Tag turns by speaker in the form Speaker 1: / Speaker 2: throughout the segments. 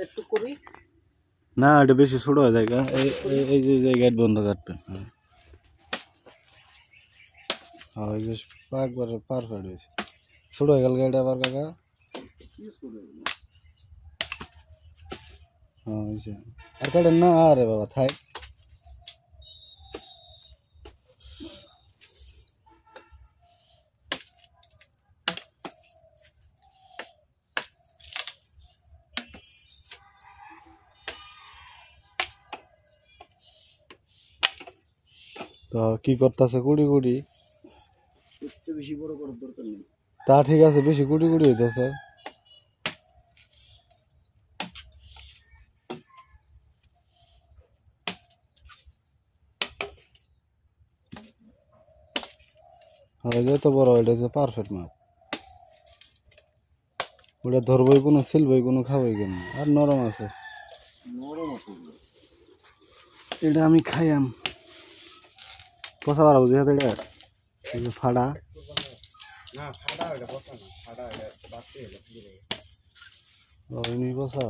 Speaker 1: একটু করি
Speaker 2: না, এটা বেশি ছোট হয়ে যায়। এই যে গেট বন্ধ কাটবে। হ্যাঁ, ওই যে একবারে পারফেক্ট হয়েছে। ছোট হয়ে গেল গাড়িটা আবার কাকা। হ্যাঁ হয়েছে। আর কাটেন না, আরে বাবা থাক। তো কি করতেছে কুড়ি কুড়ি?
Speaker 1: বেশি বড় করার দরকার নেই।
Speaker 2: তা ঠিক আছে, বেশি কুড়ি কুড়ি হইতেছে। যত বড় এটা হচ্ছে পারফেক্ট মাপ। ওটা ধরবই কোনো, ছিলবই কোনো, খাবই কেন। আর নরম আছে,
Speaker 1: নরম আছে।
Speaker 2: এটা আমি খাইয়াম। পচা বাড়াবো যেহেতু এটা ফাড়া।
Speaker 1: না ফাটা এটা পচা না, ফাটা এটা বাড়তে হলো
Speaker 2: এমনি পচা।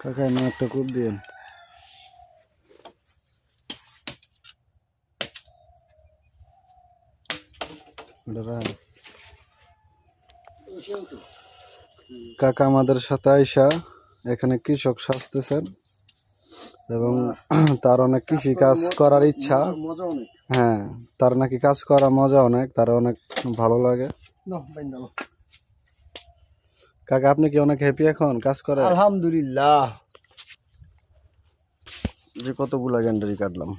Speaker 2: কাকা এমনি একটা কূপ দিন। কাকা আমাদের সাথে আইসা এখানে কৃষক সাজতেছেন এবং তার অনেক কৃষি কাজ করার ইচ্ছা। হ্যাঁ, তার নাকি কাজ করা মজা অনেক, তার অনেক ভালো লাগে। কাকা আপনি কি অনেক হ্যাপি এখন কাজ করে?
Speaker 1: আলহামদুলিল্লাহ। যে কতগুলা গ্যান্ডারি কাটলাম।